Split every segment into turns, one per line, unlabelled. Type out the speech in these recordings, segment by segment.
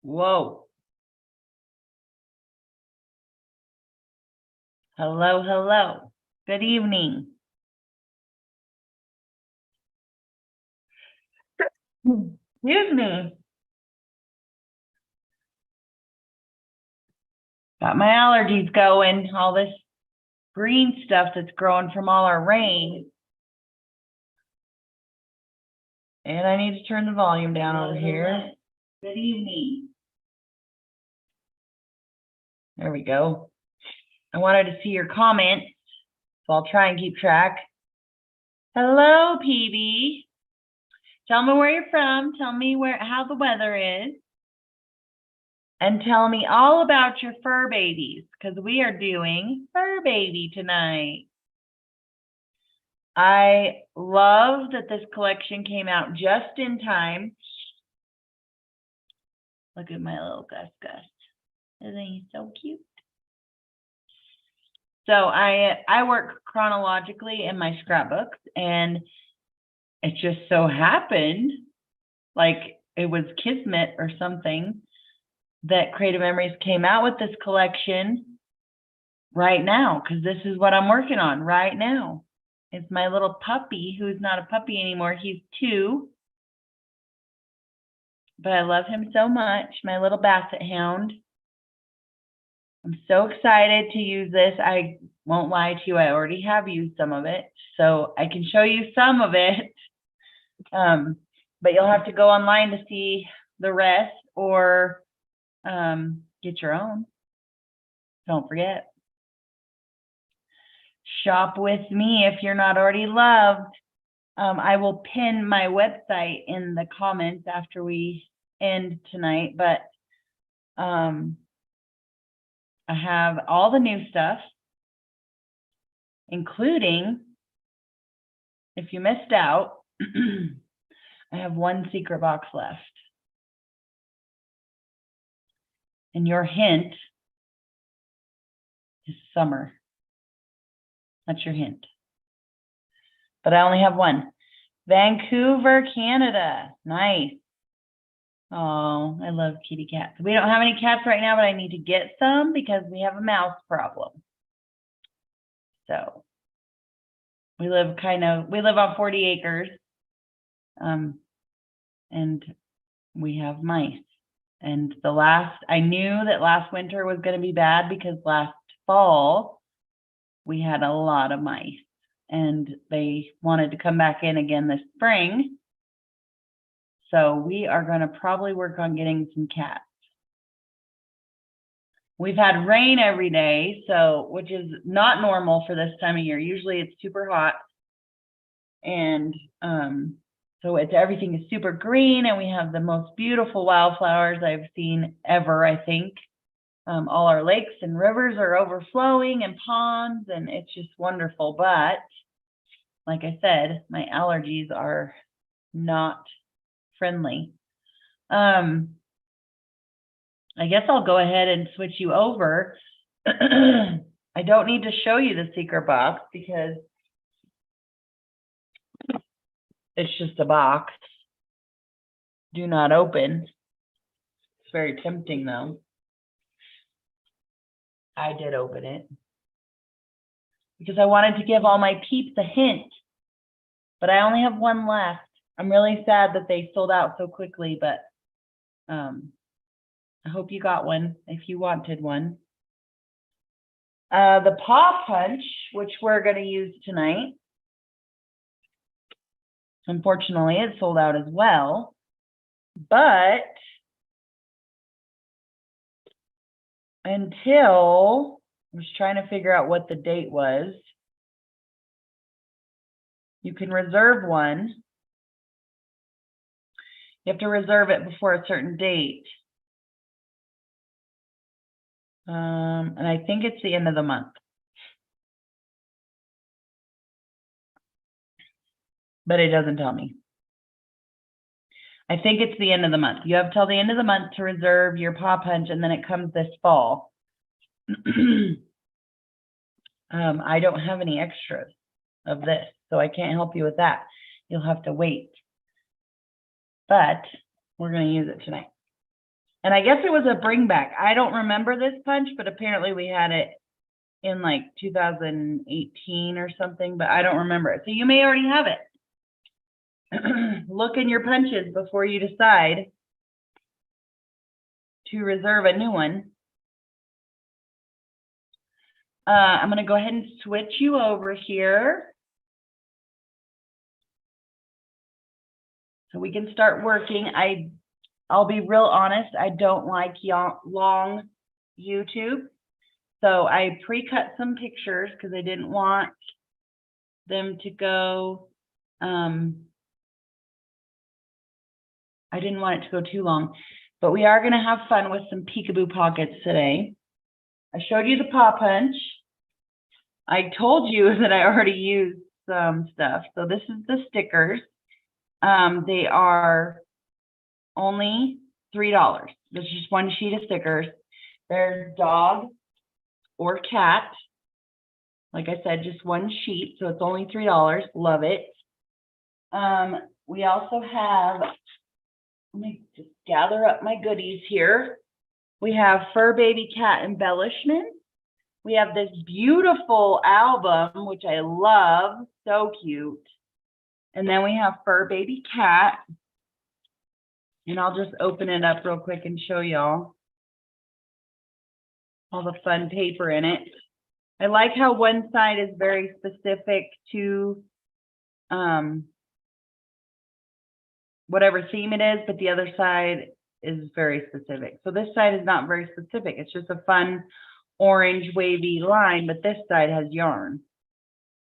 Whoa. Hello, hello. Good evening. Excuse me. Got my allergies going, all this green stuff that's growing from all our rain. And I need to turn the volume down over here. Good evening. There we go. I wanted to see your comments, so I'll try and keep track. Hello, PB. Tell me where you're from. Tell me how the weather is. And tell me all about your fur babies, because we are doing fur baby tonight. I love that this collection came out just in time. Look at my little Gus. Isn't he so cute? So I work chronologically in my scrapbooks, and it just so happened, like it was kismet or something, that Creative Memories came out with this collection right now, because this is what I'm working on right now. It's my little puppy, who's not a puppy anymore. He's 2. But I love him so much, my little basset hound. I'm so excited to use this. I won't lie to you, I already have used some of it, so I can show you some of it. But you'll have to go online to see the rest, or get your own. Don't forget. Shop with me if you're not already loved. I will pin my website in the comments after we end tonight, but I have all the new stuff, including, if you missed out, I have 1 secret box left. And your hint is summer. That's your hint. But I only have 1. Vancouver, Canada. Nice. Oh, I love kitty cats. We don't have any cats right now, but I need to get some because we have a mouse problem. So we live on 40 acres. And we have mice. And I knew that last winter was going to be bad because last fall we had a lot of mice, and they wanted to come back in again this spring. So we are going to probably work on getting some cats. We've had rain every day, which is not normal for this time of year. Usually it's super hot. And so everything is super green, and we have the most beautiful wildflowers I've seen ever, I think. All our lakes and rivers are overflowing, and ponds, and it's just wonderful. But like I said, my allergies are not friendly. I guess I'll go ahead and switch you over. I don't need to show you the secret box because it's just a box. Do not open. It's very tempting though. I did open it because I wanted to give all my peeps a hint, but I only have 1 left. I'm really sad that they sold out so quickly, but I hope you got one if you wanted one. The paw punch, which we're going to use tonight, unfortunately, it sold out as well, but until I was trying to figure out what the date was, you can reserve one. You have to reserve it before a certain date. And I think it's the end of the month. But it doesn't tell me. I think it's the end of the month. You have till the end of the month to reserve your paw punch, and then it comes this fall. I don't have any extras of this, so I can't help you with that. You'll have to wait. But we're going to use it tonight. And I guess it was a bring back. I don't remember this punch, but apparently we had it in like 2018 or something, but I don't remember it. So you may already have it. Look in your punches before you decide to reserve a new one. I'm going to go ahead and switch you over here so we can start working. I'll be real honest, I don't like long YouTube. So I pre-cut some pictures because I didn't want them to go, I didn't want it to go too long, but we are going to have fun with some peekaboo pockets today. I showed you the paw punch. I told you that I already used some stuff. So this is the stickers. They are only $3. There's just one sheet of stickers. There's dog or cat. Like I said, just one sheet, so it's only $3. Love it. We also have, let me just gather up my goodies here. We have fur baby cat embellishment. We have this beautiful album, which I love, so cute. And then we have fur baby cat. And I'll just open it up real quick and show y'all all the fun paper in it. I like how one side is very specific to whatever theme it is, but the other side is very specific. So this side is not very specific. It's just a fun orange wavy line, but this side has yarn,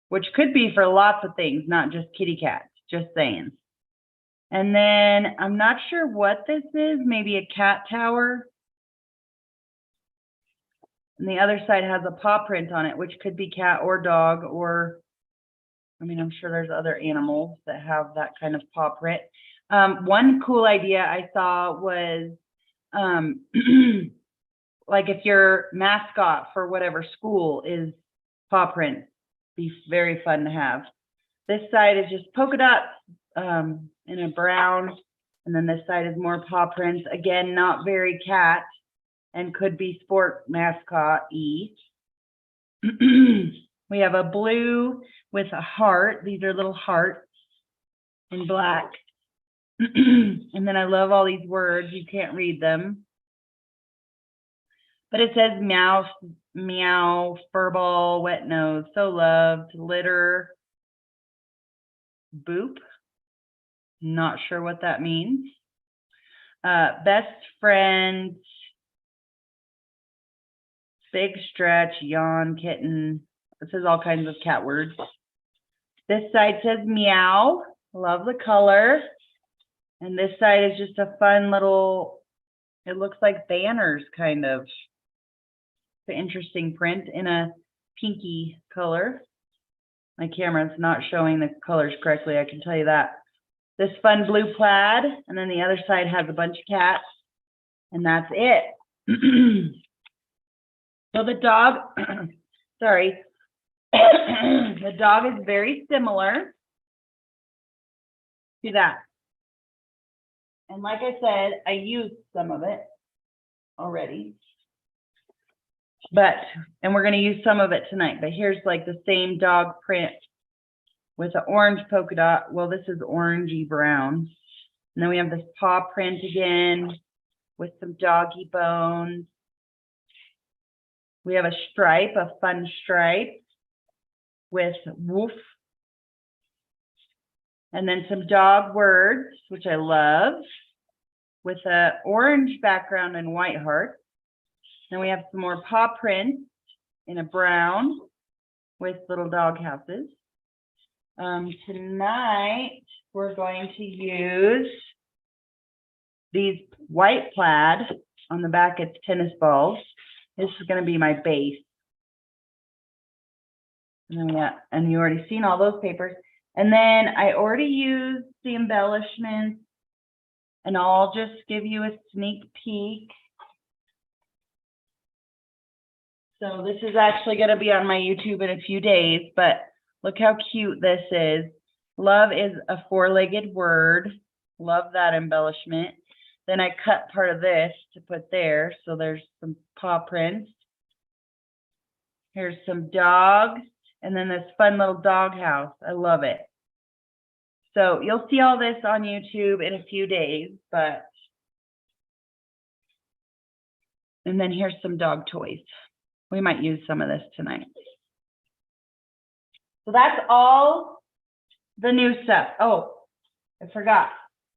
which could be for lots of things, not just kitty cats, just saying. And then I'm not sure what this is, maybe a cat tower. And the other side has a paw print on it, which could be cat or dog, or, I mean, I'm sure there's other animals that have that kind of paw print. One cool idea I saw was, like if your mascot for whatever school is paw print, be very fun to have. This side is just polka dots in a brown, and then this side is more paw prints. Again, not very cat, and could be sport mascot-y. We have a blue with a heart. These are little hearts in black. And then I love all these words. You can't read them. But it says meow, meow, furball, wet nose, so loved, litter, boop. Not sure what that means. Best friend, big stretch, yawn, kitten. It says all kinds of cat words. This side says meow. Love the color. And this side is just a fun little, it looks like banners kind of. It's an interesting print in a pinky color. My camera's not showing the colors correctly, I can tell you that. This fun blue plaid, and then the other side has a bunch of cats, and that's it. So the dog, sorry, the dog is very similar to that. And like I said, I used some of it already. And we're going to use some of it tonight, but here's like the same dog print with an orange polka dot. Well, this is orangey brown. And then we have this paw print again with some doggy bones. We have a stripe, a fun stripe with woof. And then some dog words, which I love, with an orange background and white heart. Then we have some more paw prints in a brown with little dog houses. Tonight, we're going to use these white plaid. On the back, it's tennis balls. This is going to be my base. And then and you already seen all those papers. And then I already used the embellishments, and I'll just give you a sneak peek. So this is actually going to be on my YouTube in a few days, but look how cute this is. Love is a four-legged word. Love that embellishment. Then I cut part of this to put there. So there's some paw prints. Here's some dogs. And then this fun little dog house. I love it. So you'll see all this on YouTube in a few days, but. And then here's some dog toys. We might use some of this tonight. So that's all the new stuff. Oh, I forgot.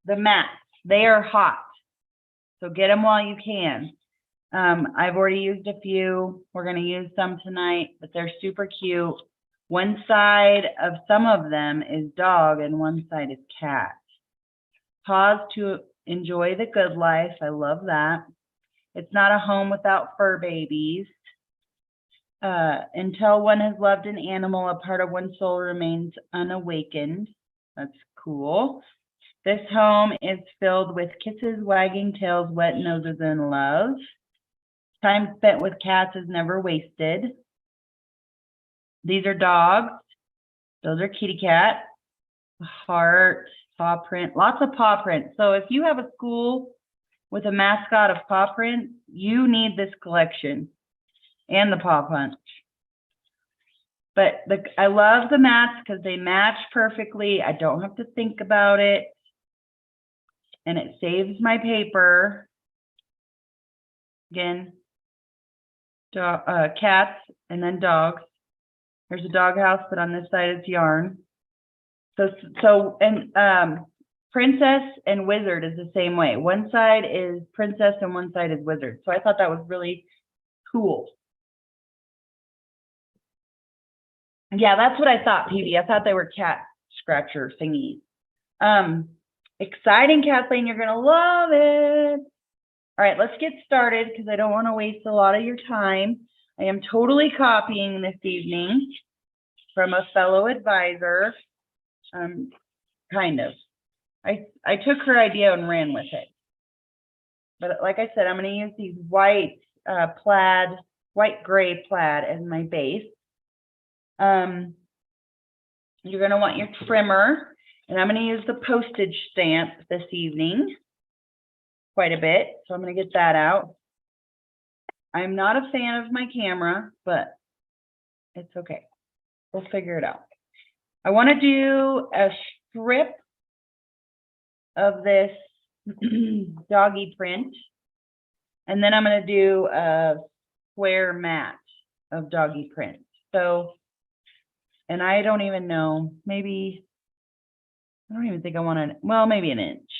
The mats. They are hot. So get them while you can. I've already used a few. We're going to use some tonight, but they're super cute. One side of some of them is dog and one side is cat. Pause to enjoy the good life. I love that. It's not a home without fur babies. Until one has loved an animal, a part of one's soul remains unawakened. That's cool. This home is filled with kisses, wagging tails, wet noses, and love. Time spent with cats is never wasted. These are dogs. Those are kitty cat. Heart, paw print, lots of paw print. So if you have a school with a mascot of paw print, you need this collection and the paw punch. But I love the mats because they match perfectly. I don't have to think about it. And it saves my paper. Again, cats and then dogs. There's a dog house, but on this side it's yarn. Princess and wizard is the same way. One side is princess and one side is wizard. So I thought that was really cool. Yeah, that's what I thought, PB. I thought they were cat scratcher thingies. Exciting, Kathleen. You're going to love it. All right, let's get started because I don't want to waste a lot of your time. I am totally copying this evening from a fellow advisor. Kind of. I took her idea and ran with it. But like I said, I'm going to use these white gray plaid as my base. You're going to want your trimmer, and I'm going to use the postage stamp this evening quite a bit. So I'm going to get that out. I'm not a fan of my camera, but it's okay. We'll figure it out. I want to do a strip of this doggy print, and then I'm going to do a square mat of doggy print. So, and I don't even know, maybe, I don't even think I want to, well, maybe an inch.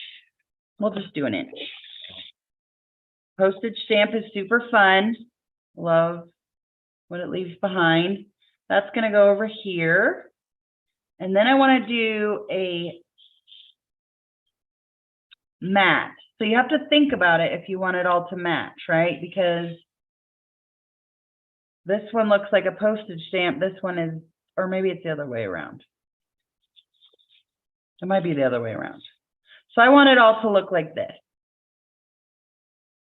We'll just do an inch. Postage stamp is super fun. Love what it leaves behind. That's going to go over here. And then I want to do a mat. So you have to think about it if you want it all to match, right? Because this one looks like a postage stamp. This one is, or maybe it's the other way around. It might be the other way around. So I want it all to look like this.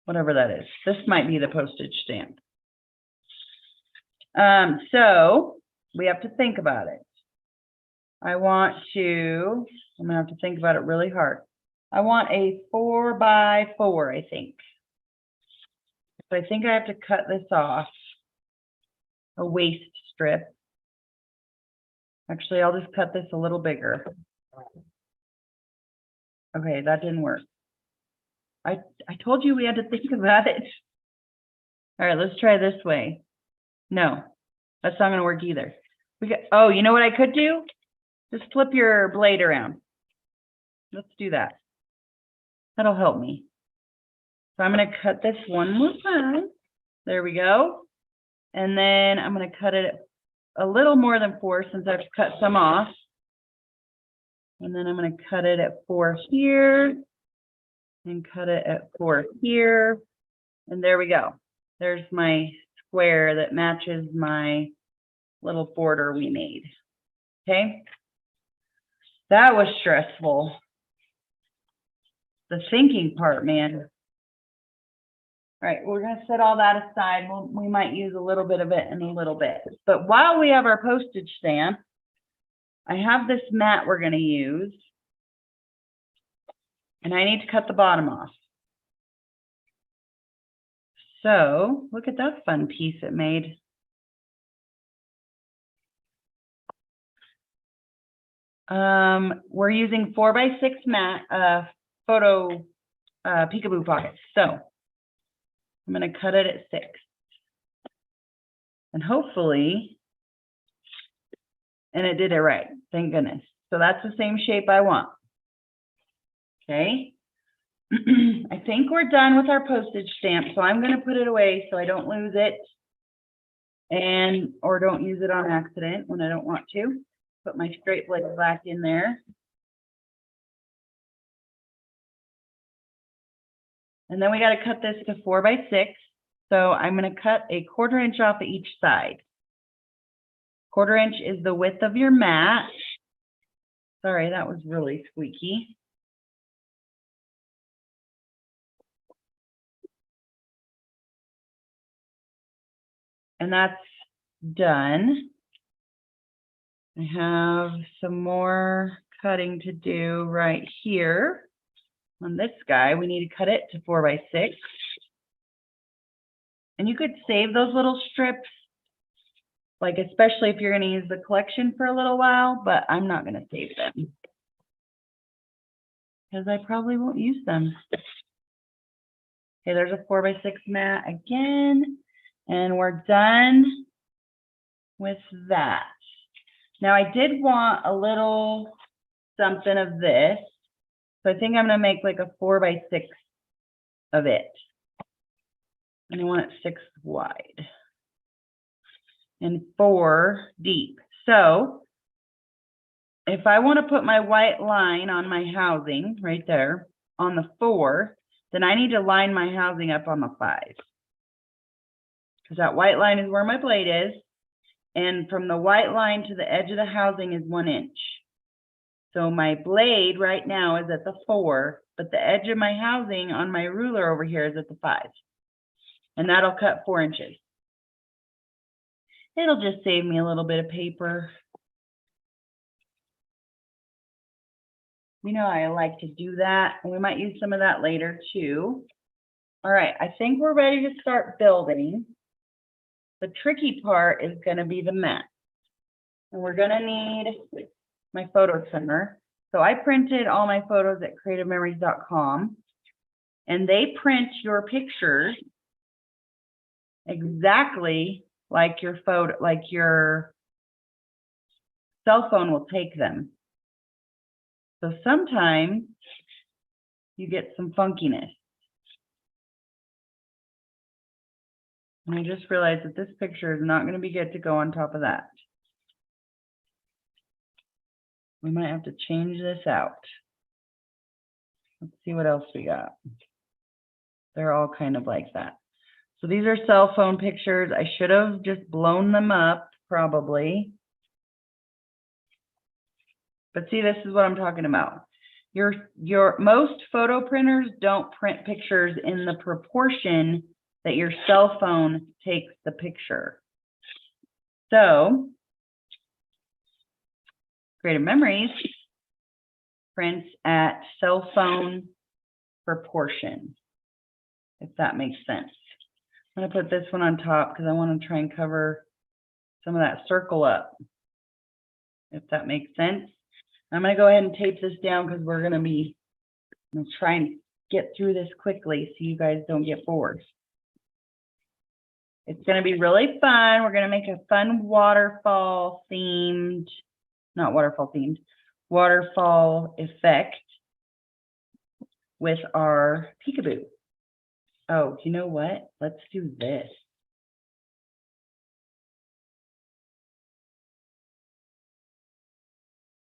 Whatever that is. This might be the postage stamp. So we have to think about it. I'm going to have to think about it really hard. I want a 4x4, I think. So I think I have to cut this off, a waist strip. Actually, I'll just cut this a little bigger. Okay, that didn't work. I told you we had to think about it. All right, let's try this way. No, that's not going to work either. Oh, you know what I could do? Just flip your blade around. Let's do that. That'll help me. So I'm going to cut this one more time. There we go. And then I'm going to cut it a little more than 4 since I've cut some off. And then I'm going to cut it at 4 here and cut it at 4 here. And there we go. There's my square that matches my little border we made. Okay. That was stressful. The thinking part, man. All right, we're going to set all that aside. We might use a little bit of it in a little bit. But while we have our postage stamp, I have this mat we're going to use. And I need to cut the bottom off. So look at that fun piece it made. We're using 4x6 mat photo peekaboo pockets. So I'm going to cut it at 6. And hopefully, and it did it right. Thank goodness. So that's the same shape I want. Okay. I think we're done with our postage stamp. So I'm going to put it away so I don't lose it or don't use it on accident when I don't want to. Put my straight blade back in there. And then we got to cut this to 4x6. So I'm going to cut a 1/4 inch off of each side. 1/4 inch is the width of your mat. Sorry, that was really squeaky. And that's done. I have some more cutting to do right here. On this guy, we need to cut it to 4x6. And you could save those little strips, like especially if you're going to use the collection for a little while, but I'm not going to save them because I probably won't use them. Okay, there's a 4x6 mat again, and we're done with that. Now I did want a little something of this, so I think I'm going to make like a 4x6 of it. And I want it 6 wide and 4 deep. So if I want to put my white line on my housing right there on the 4, then I need to line my housing up on the 5. Because that white line is where my blade is. And from the white line to the edge of the housing is 1 inch. So my blade right now is at the 4, but the edge of my housing on my ruler over here is at the 5. And that'll cut 4 inches. It'll just save me a little bit of paper. You know, I like to do that. And we might use some of that later too. All right, I think we're ready to start building. The tricky part is going to be the mat. And we're going to need my photo trimmer. So I printed all my photos at creativememories.com. And they print your pictures exactly like your photo, like your cell phone will take them. So sometimes you get some funkiness. And I just realized that this picture is not going to be good to go on top of that. We might have to change this out. Let's see what else we got. They're all kind of like that. So these are cell phone pictures. I should have just blown them up, probably. But see, this is what I'm talking about. Your most photo printers don't print pictures in the proportion that your cell phone takes the picture. So, Creative Memories prints at cell phone proportion, if that makes sense. I'm going to put this one on top because I want to try and cover some of that circle up, if that makes sense. I'm going to go ahead and tape this down because we're going to try and get through this quickly so you guys don't get bored. It's going to be really fun. We're going to make a fun waterfall themed, not waterfall themed, waterfall effect with our peekaboo. Oh, you know what? Let's do this.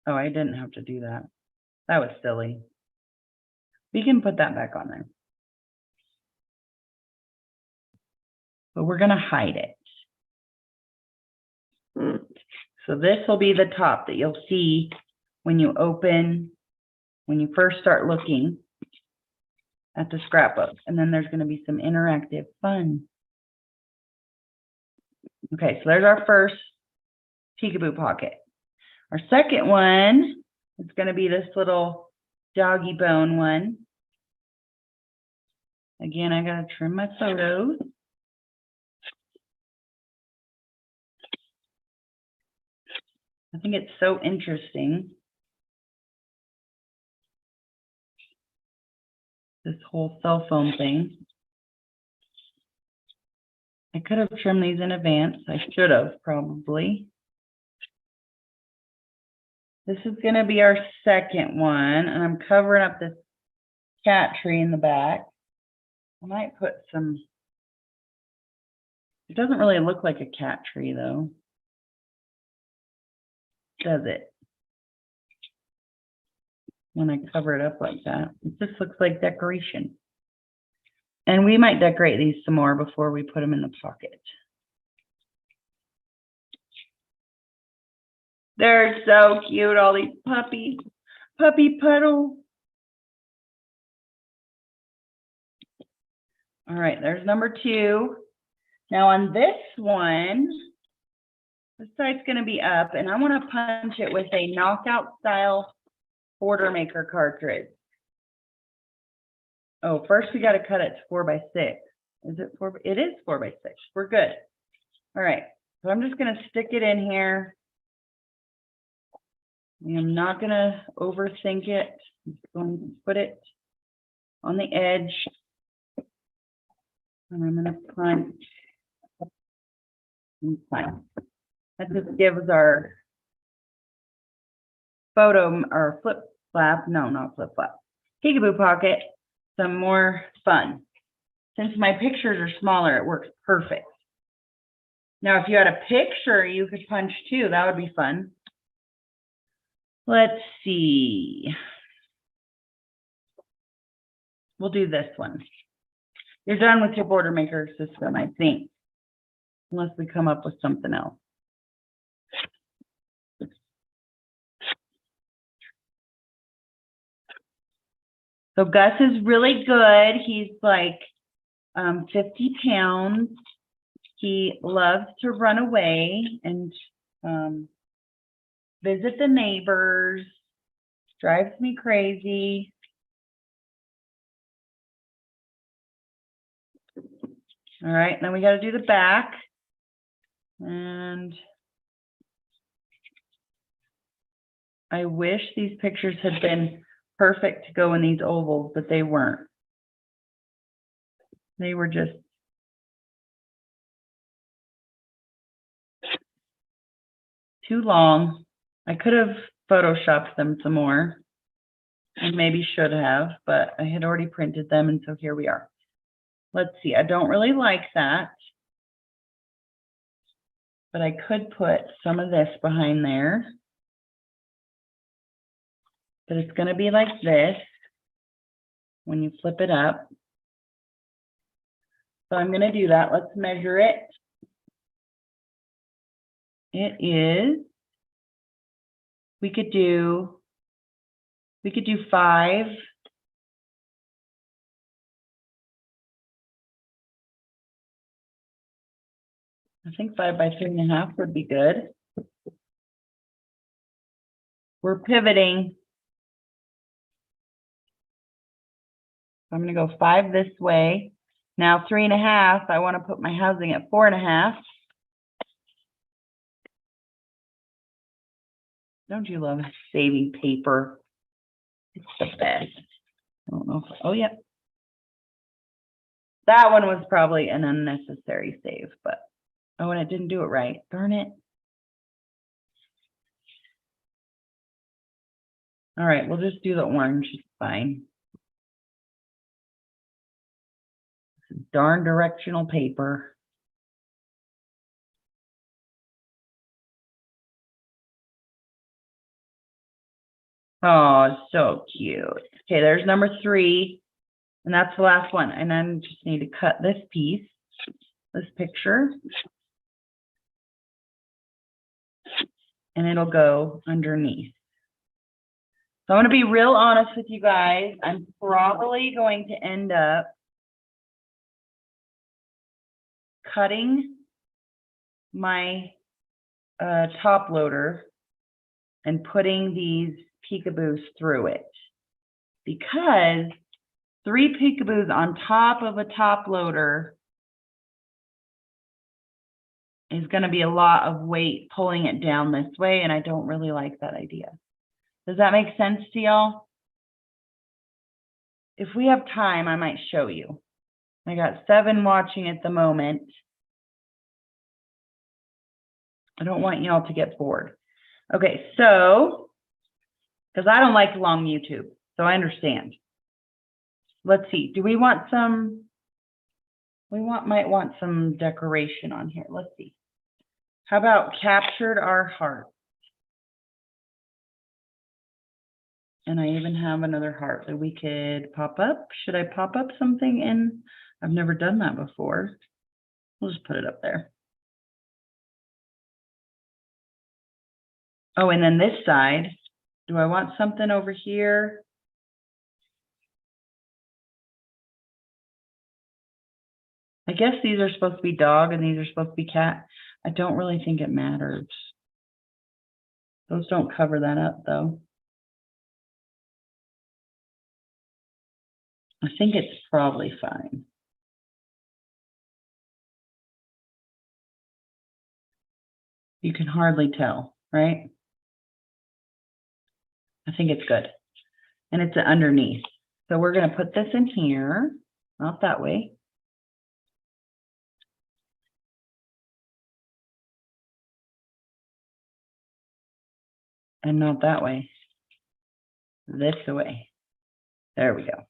Oh, I didn't have to do that. That was silly. We can put that back on there. But we're going to hide it. So this will be the top that you'll see when you open, when you first start looking at the scrapbook. And then there's going to be some interactive fun. Okay, so there's our first peekaboo pocket. Our second one is going to be this little doggy bone one. Again, I got to trim my photos. I think it's so interesting. This whole cell phone thing. I could have trimmed these in advance. I should have probably. This is going to be our second one, and I'm covering up this cat tree in the back. I might put some, it doesn't really look like a cat tree though, does it? When I cover it up like that, it just looks like decoration. And we might decorate these some more before we put them in the pocket. They're so cute, all these puppy puddles. All right, there's number 2. Now on this one, this side's going to be up, and I want to punch it with a knockout style border maker cartridge. Oh, first we got to cut it to 4x6. Is it 4? It is 4x6. We're good. All right, so I'm just going to stick it in here. I'm not going to overthink it. I'm just going to put it on the edge. And I'm going to punch. Fine. That just gives our photo or flip flap, no, not flip flap, peekaboo pocket some more fun. Since my pictures are smaller, it works perfect. Now, if you had a picture, you could punch too. That would be fun. Let's see. We'll do this one. You're done with your border maker system, I think, unless we come up with something else. So Gus is really good. He's like 50 pounds. He loves to run away and visit the neighbors. Drives me crazy. All right, now we got to do the back. And I wish these pictures had been perfect to go in these ovals, but they weren't. They were just too long. I could have photoshopped them some more and maybe should have, but I had already printed them, and so here we are. Let's see, I don't really like that, but I could put some of this behind there. But it's going to be like this when you flip it up. So I'm going to do that. Let's measure it. It is, we could do 5. I think 5 by 3.5 would be good. We're pivoting. I'm going to go 5 this way. Now 3.5, I want to put my housing at 4.5. Don't you love saving paper? It's the best. I don't know if, oh yeah. That one was probably an unnecessary save, but oh, and it didn't do it right. Darn it. All right, we'll just do the orange. It's fine. Darn directional paper. Oh, so cute. Okay, there's number 3, and that's the last one. And then just need to cut this piece, this picture, and it'll go underneath. So I'm going to be real honest with you guys. I'm probably going to end up cutting my top loader and putting these peekaboos through it, because 3 peekaboos on top of a top loader is going to be a lot of weight pulling it down this way, and I don't really like that idea. Does that make sense to y'all? If we have time, I might show you. I got 7 watching at the moment. I don't want y'all to get bored. Okay, so, because I don't like long YouTube, so I understand. Let's see, do we want some, might want some decoration on here. Let's see. How about captured our heart? And I even have another heart that we could pop up. Should I pop up something in? I've never done that before. We'll just put it up there. Oh, and then this side, do I want something over here? I guess these are supposed to be dog and these are supposed to be cat. I don't really think it matters. Those don't cover that up though. I think it's probably fine. You can hardly tell, right? I think it's good. And it's underneath. So we're going to put this in here, not that way. And not that way. This way. There we go.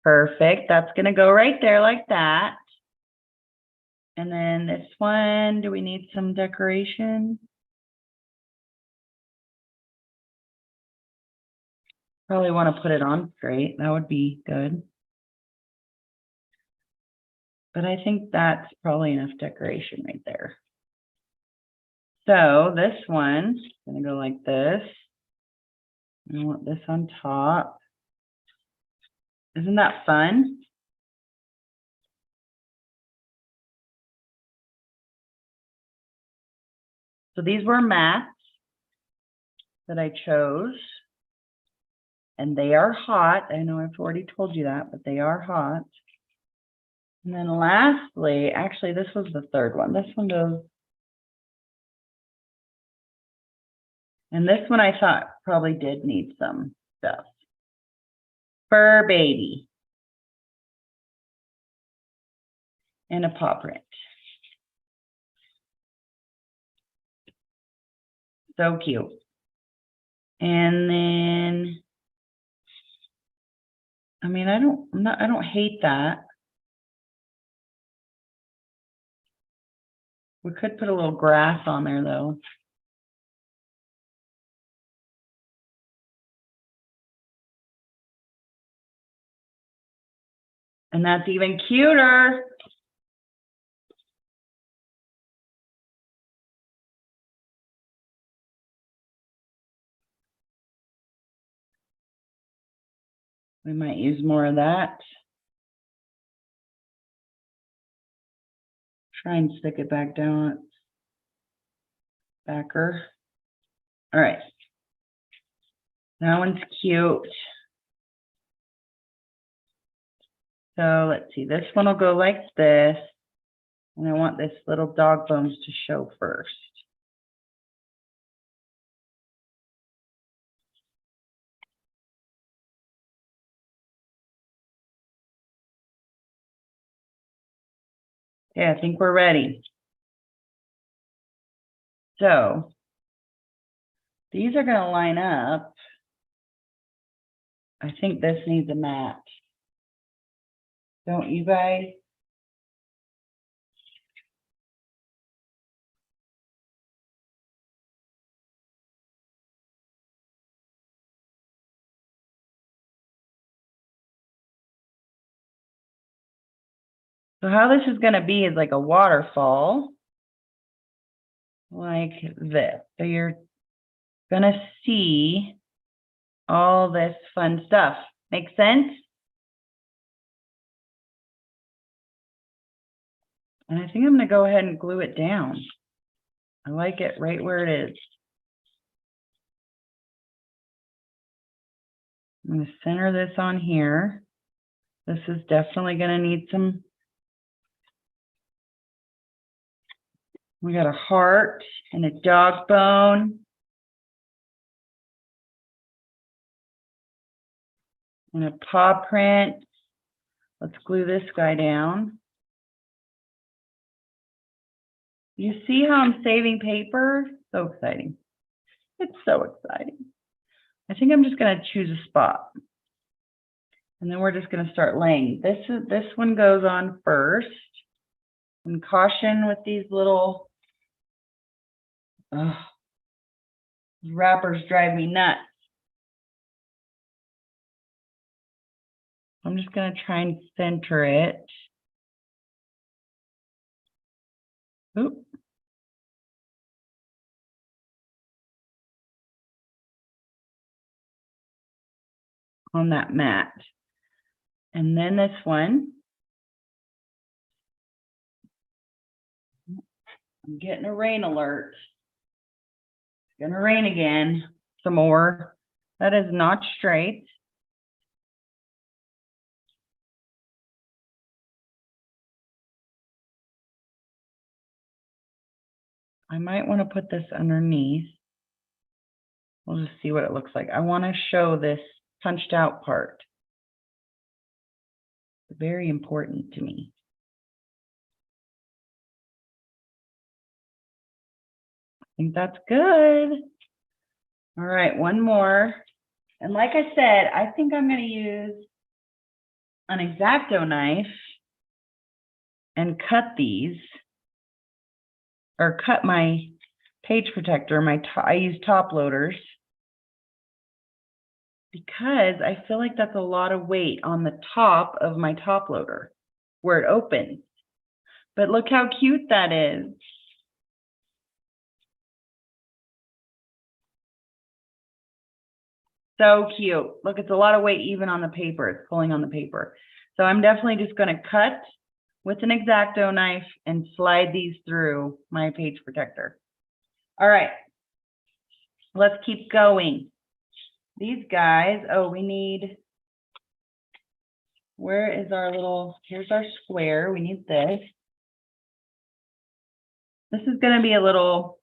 Perfect. That's going to go right there like that. And then this one, do we need some decoration? Probably want to put it on straight. That would be good. But I think that's probably enough decoration right there. So this one's going to go like this. I want this on top. Isn't that fun? So these were mats that I chose. And they are hot. I know I've already told you that, but they are hot. And then lastly, actually, this was the third one. This one goes. And this one I thought probably did need some stuff. Fur baby. And a paw print. So cute. And then, I mean, I don't hate that. We could put a little grass on there though. And that's even cuter. We might use more of that. Try and stick it back down. Backer. All right. That one's cute. So let's see, this one will go like this. And I want this little dog bones to show first. Okay, I think we're ready. So these are going to line up. I think this needs a mat. Don't you guys? So how this is going to be is like a waterfall. Like this. So you're going to see all this fun stuff. Make sense? And I think I'm going to go ahead and glue it down. I like it right where it is. I'm going to center this on here. This is definitely going to need some We got a heart and a dog bone. And a paw print. Let's glue this guy down. You see how I'm saving paper? So exciting. It's so exciting. I think I'm just going to choose a spot. And then we're just going to start laying. This one goes on first. And caution with these little wrappers drive me nuts. I'm just going to try and center it. Oop. On that mat. And then this one. I'm getting a rain alert. It's going to rain again. Some more. That is not straight. I might want to put this underneath. We'll just see what it looks like. I want to show this punched out part. It's very important to me. I think that's good. All right, one more. And like I said, I think I'm going to use an X-Acto knife and cut these, or cut my page protector. I use top loaders because I feel like that's a lot of weight on the top of my top loader where it opens. But look how cute that is. So cute. Look, it's a lot of weight even on the paper. It's pulling on the paper. So I'm definitely just going to cut with an X-Acto knife and slide these through my page protector. All right, let's keep going. These guys, oh, we need, where is our little, here's our square. We need this. This is going to be a little,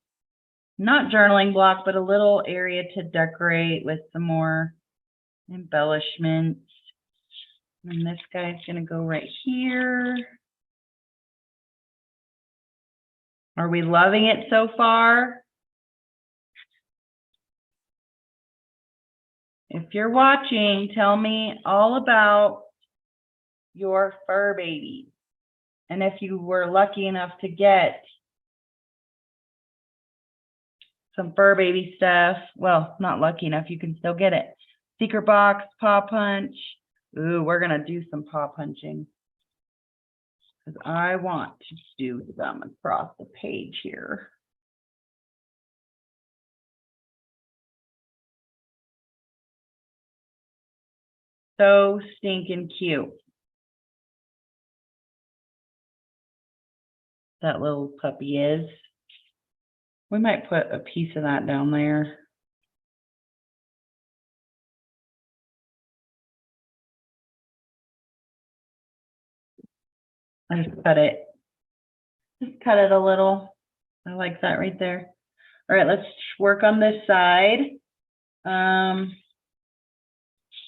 not journaling block, but a little area to decorate with some more embellishments. And this guy's going to go right here. Are we loving it so far? If you're watching, tell me all about your fur babies. And if you were lucky enough to get some fur baby stuff, well, not lucky enough, you can still get it. Secret box, paw punch. Ooh, we're going to do some paw punching, because I want to do them across the page here. So stinking cute. That little puppy is. We might put a piece of that down there. I just cut it. Just cut it a little. I like that right there. All right, let's work on this side.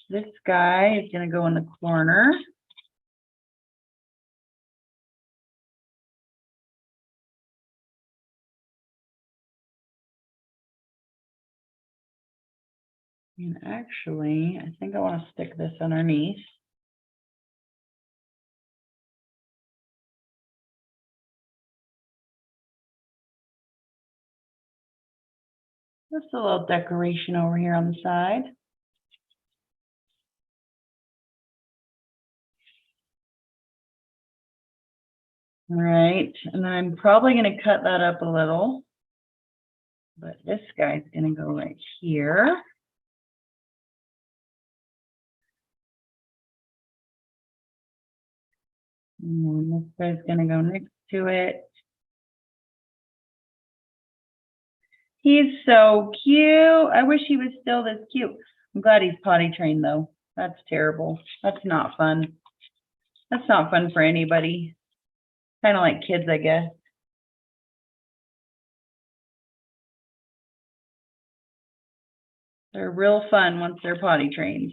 This guy is going to go in the corner. And actually, I think I want to stick this underneath. Just a little decoration over here on the side. All right, and then I'm probably going to cut that up a little, but this guy's going to go right here. And this guy's going to go next to it. He's so cute. I wish he was still this cute. I'm glad he's potty trained though. That's terrible. That's not fun. That's not fun for anybody. Kind of like kids, I guess. They're real fun once they're potty trained.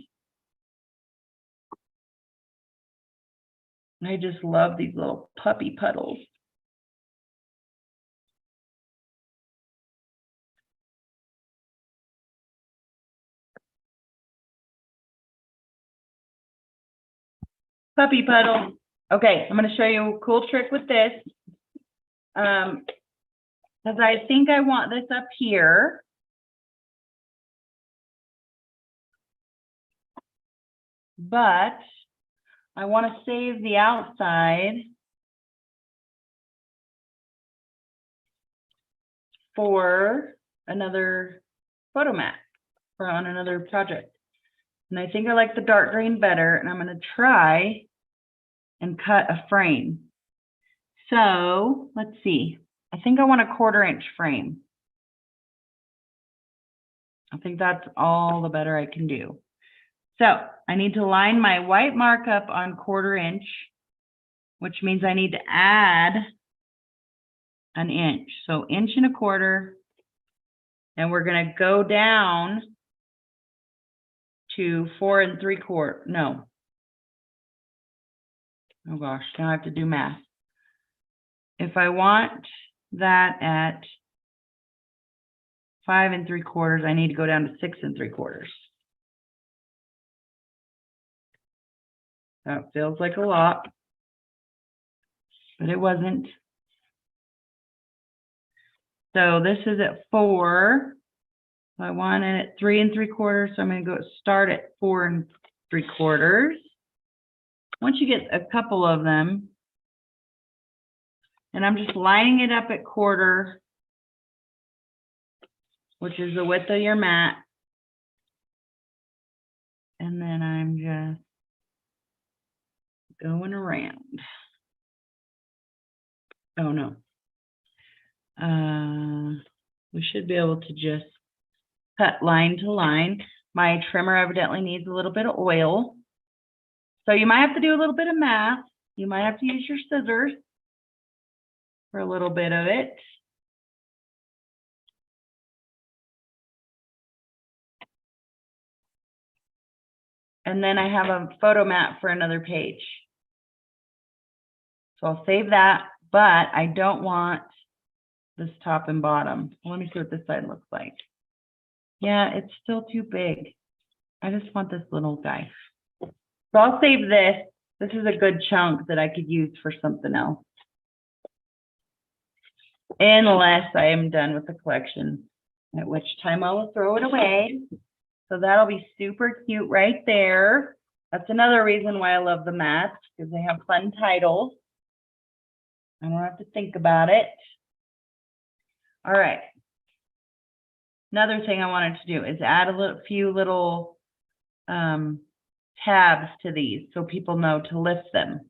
I just love these little puppy puddles. Puppy puddle. Okay, I'm going to show you a cool trick with this. Because I think I want this up here. But I want to save the outside for another photo mat or on another project. And I think I like the dark green better, and I'm going to try and cut a frame. So let's see. I think I want a 1/4 inch frame. I think that's all the better I can do. So I need to line my white markup on 1/4 inch, which means I need to add an inch. So 1 1/4 inches, and we're going to go down to 4 3/4. No. Oh gosh, now I have to do math. If I want that at 5 3/4, I need to go down to 6 3/4. That feels like a lot, but it wasn't. So this is at 4. I want it at 3 3/4, so I'm going to go start at 4 3/4. Once you get a couple of them, and I'm just lining it up at 1/4, which is the width of your mat. And then I'm just going around. Oh no. We should be able to just cut line to line. My trimmer evidently needs a little bit of oil. So you might have to do a little bit of math. You might have to use your scissors for a little bit of it. And then I have a photo mat for another page. So I'll save that, but I don't want this top and bottom. Well, let me see what this side looks like. Yeah, it's still too big. I just want this little guy. So I'll save this. This is a good chunk that I could use for something else. Unless I am done with the collection, at which time I will throw it away. So that'll be super cute right there. That's another reason why I love the mats, because they have fun titles. I don't have to think about it. All right. Another thing I wanted to do is add a few little tabs to these so people know to lift them.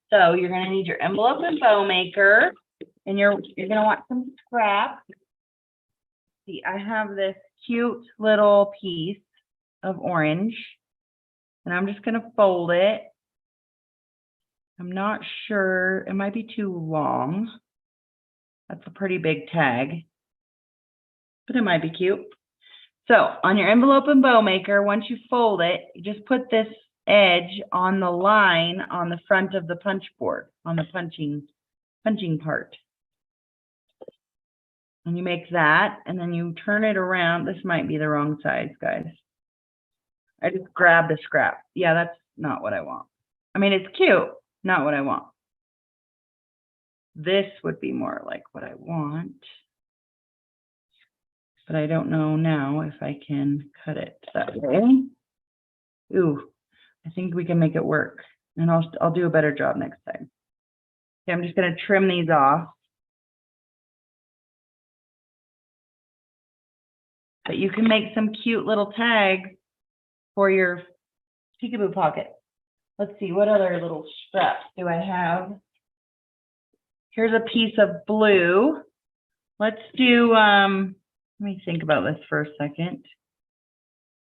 So you're going to need your envelope and bow maker, and you're going to want some scrap. See, I have this cute little piece of orange, and I'm just going to fold it. I'm not sure, it might be too long. That's a pretty big tag, but it might be cute. So on your envelope and bow maker, once you fold it, you just put this edge on the line on the front of the punch board, on the punching part. And you make that, and then you turn it around. This might be the wrong size, guys. I just grabbed a scrap. Yeah, that's not what I want. I mean, it's cute, not what I want. This would be more like what I want. But I don't know now if I can cut it that way. Ooh, I think we can make it work. And I'll do a better job next time. Okay, I'm just going to trim these off. But you can make some cute little tags for your peekaboo pocket. Let's see, what other little straps do I have? Here's a piece of blue. Let's do, let me think about this for a second.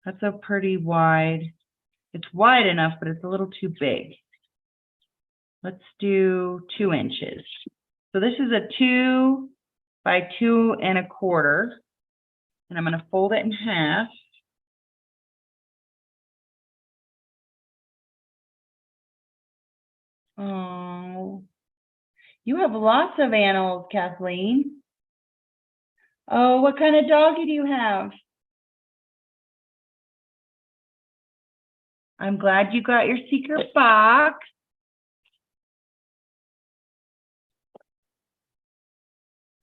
That's a pretty wide, it's wide enough, but it's a little too big. Let's do 2 inches. So this is a 2 by 2 1/4. And I'm going to fold it in half. Oh, you have lots of animals, Kathleen. Oh, what kind of doggy do you have? I'm glad you got your secret box.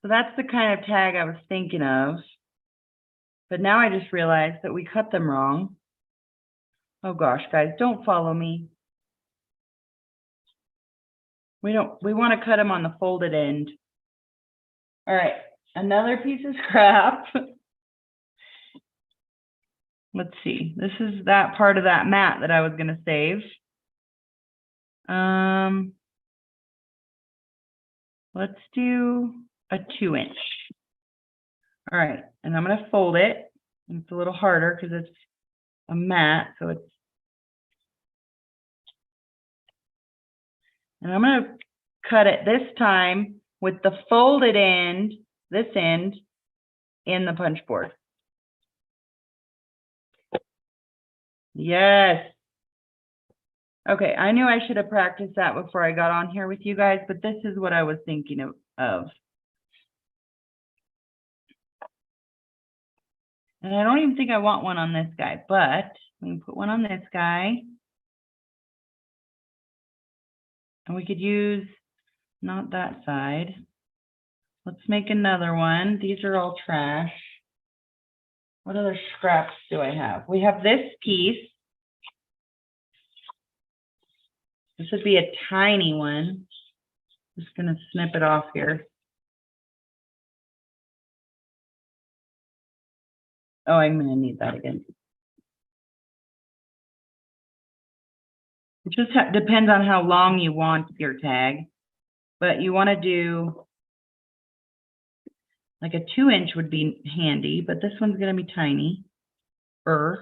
So that's the kind of tag I was thinking of. But now I just realized that we cut them wrong. Oh gosh, guys, don't follow me. We want to cut them on the folded end. All right, another piece of scrap. Let's see. This is that part of that mat that I was going to save. Let's do a 2-inch. All right, and I'm going to fold it. It's a little harder because it's a mat, so it's. And I'm going to cut it this time with the folded end, this end, in the punch board. Yes. Okay, I knew I should have practiced that before I got on here with you guys, but this is what I was thinking of. And I don't even think I want one on this guy, but we can put one on this guy. And we could use, not that side. Let's make another one. These are all trash. What other scraps do I have? We have this piece. This would be a tiny one. Just going to snip it off here. Oh, I'm going to need that again. It just depends on how long you want your tag, but you want to do like a 2-inch would be handy, but this one's going to be tiny. And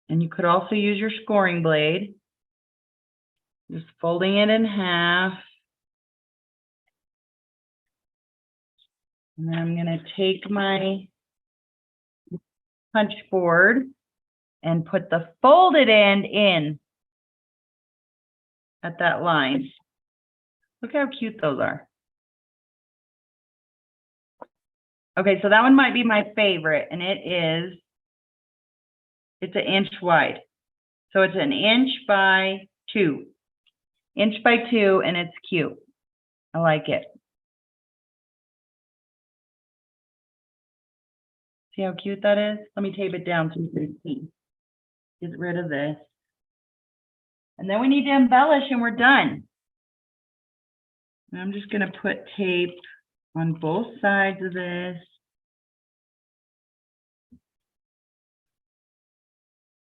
you could also use your scoring blade. Just folding it in half. And then I'm going to take my punch board and put the folded end in at that line. Look how cute those are. Okay, so that one might be my favorite, and it's an inch wide. So it's an inch by 2. Inch by 2, and it's cute. I like it. See how cute that is? Let me tape it down so you can see. Get rid of this. And then we need to embellish, and we're done. And I'm just going to put tape on both sides of this.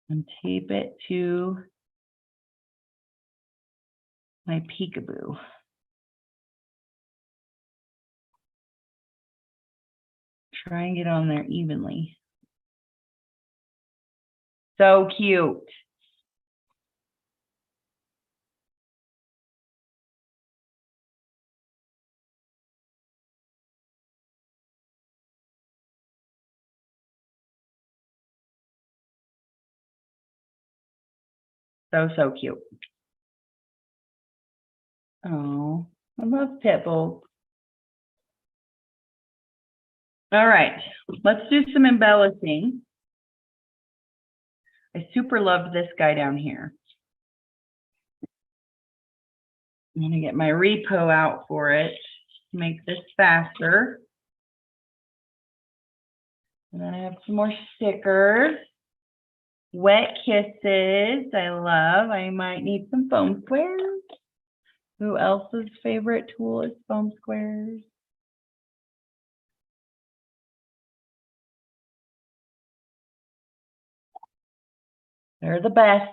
And tape it to my peekaboo. Try and get on there evenly. So cute. So cute. Oh, I love pit bulls. All right, let's do some embellishing. I super loved this guy down here. I'm going to get my repo out for it to make this faster. And then I have some more stickers. Wet kisses, I love. I might need some foam squares. Who else's favorite tool is foam squares? They're the best.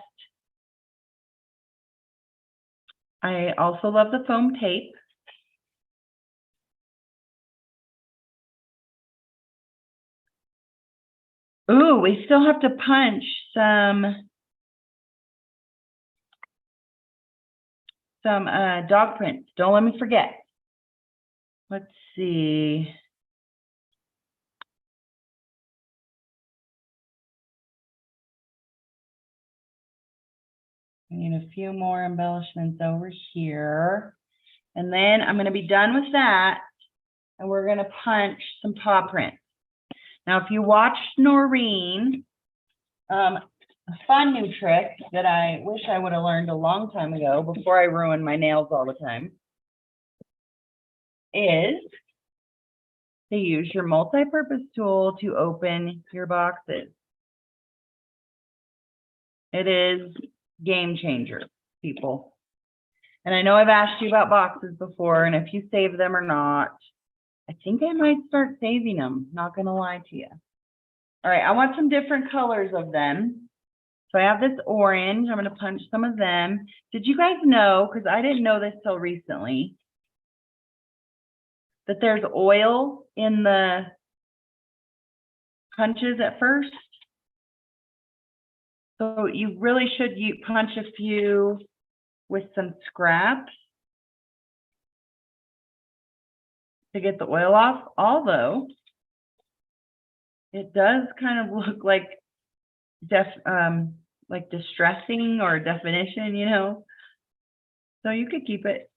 I also love the foam tape. Ooh, we still have to punch some dog prints. Don't let me forget. Let's see. I need a few more embellishments over here. And then I'm going to be done with that. And we're going to punch some paw prints. Now, if you watched Noreen, a fun new trick that I wish I would have learned a long time ago before I ruined my nails all the time is to use your multi-purpose tool to open your boxes. It is game changer, people. And I know I've asked you about boxes before and if you save them or not. I think I might start saving them, not gonna lie to you. All right, I want some different colors of them. So I have this orange, I'm gonna punch some of them. Did you guys know, because I didn't know this till recently, that there's oil in the punches at first? So you really should punch a few with some scraps to get the oil off, although it does kind of look like distressing or definition, you know. So you could keep it.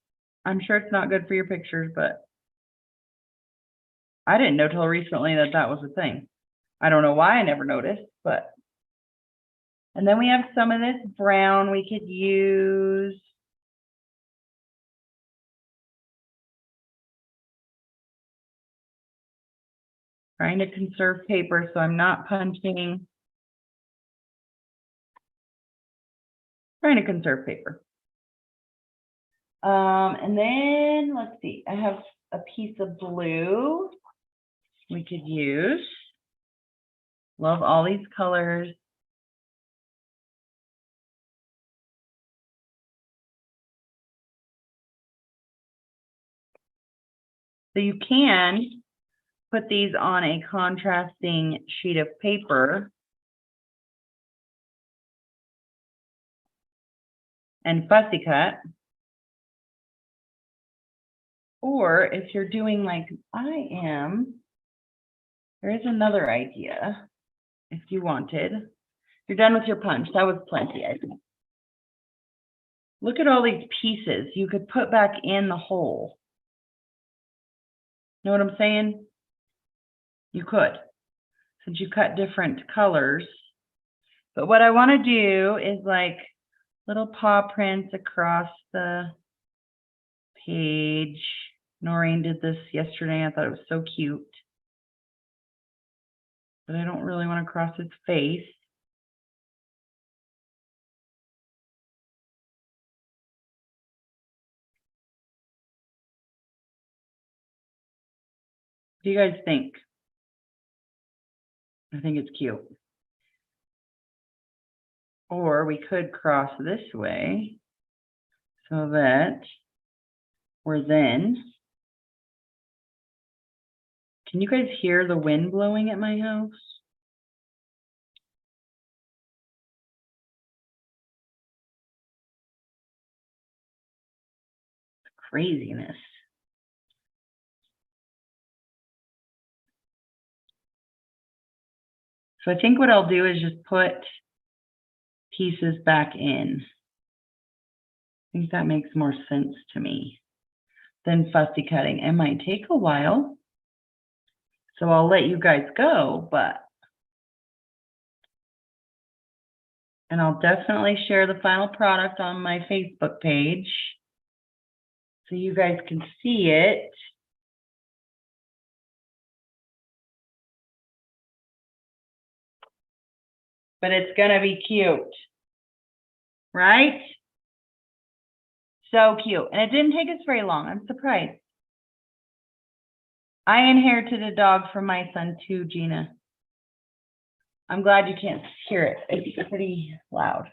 I'm sure it's not good for your pictures, but I didn't know till recently that that was a thing. I don't know why I never noticed, but. And then we have some of this brown we could use. Trying to conserve paper, so I'm not punching. Trying to conserve paper. And then let's see, I have a piece of blue we could use. Love all these colors. So you can put these on a contrasting sheet of paper and fussy cut. Or if you're doing like I am, there is another idea if you wanted. You're done with your punch. That was plenty, I think. Look at all these pieces you could put back in the hole. Know what I'm saying? You could, since you cut different colors. But what I want to do is like little paw prints across the page. Noreen did this yesterday. I thought it was so cute. But I don't really want to cross his face. What do you guys think? I think it's cute. Or we could cross this way so that we're then. Can you guys hear the wind blowing at my house? Craziness. So I think what I'll do is just put pieces back in. I think that makes more sense to me than fussy cutting. It might take a while, so I'll let you guys go, and I'll definitely share the final product on my Facebook page so you guys can see it. But it's gonna be cute, right? So cute. And it didn't take us very long. I'm surprised. I inherited a dog from my son too, Gina. I'm glad you can't hear it. It's pretty loud.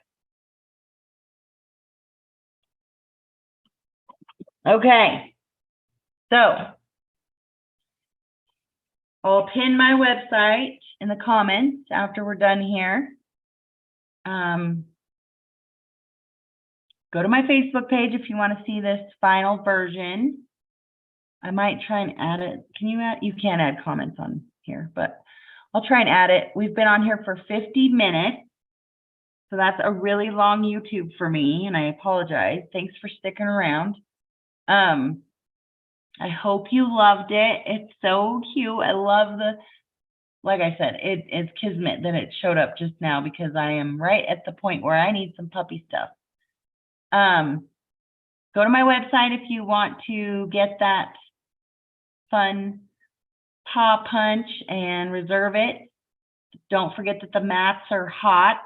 Okay. So I'll pin my website in the comments after we're done here. Go to my Facebook page if you want to see this final version. I might try and add it. Can you add? You can't add comments on here, but I'll try and add it. We've been on here for 50 minutes. So that's a really long YouTube for me, and I apologize. Thanks for sticking around. I hope you loved it. It's so cute. I love like I said, it's kismet that it showed up just now because I am right at the point where I need some puppy stuff. Go to my website if you want to get that fun paw punch and reserve it. Don't forget that the mats are hot.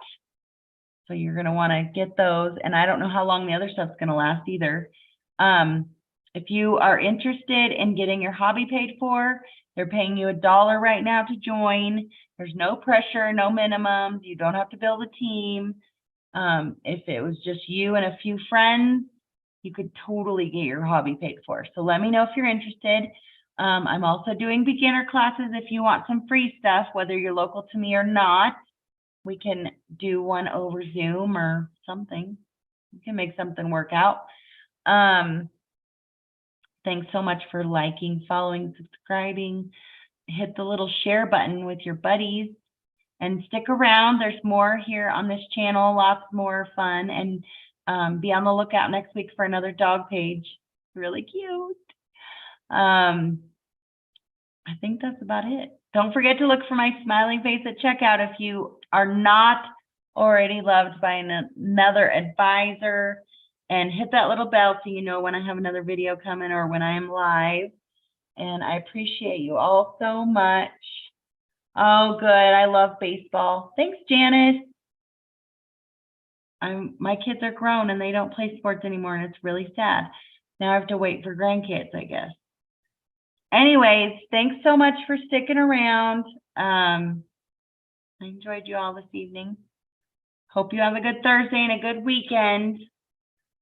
So you're going to want to get those. And I don't know how long the other stuff's going to last either. If you are interested in getting your hobby paid for, they're paying you $1 right now to join. There's no pressure, no minimums. You don't have to build a team. If it was just you and a few friends, you could totally get your hobby paid for. So let me know if you're interested. I'm also doing beginner classes if you want some free stuff, whether you're local to me or not. We can do one over Zoom or something. We can make something work out. Thanks so much for liking, following, subscribing. Hit the little share button with your buddies and stick around. There's more here on this channel, lots more fun. And be on the lookout next week for another dog page. Really cute. I think that's about it. Don't forget to look for my smiling face at checkout if you are not already loved by another advisor, and hit that little bell so you know when I have another video coming or when I am live. And I appreciate you all so much. Oh, good. I love baseball. Thanks, Janice. My kids are grown and they don't play sports anymore, and it's really sad. Now I have to wait for grandkids, I guess. Anyways, thanks so much for sticking around. I enjoyed you all this evening. Hope you have a good Thursday and a good weekend.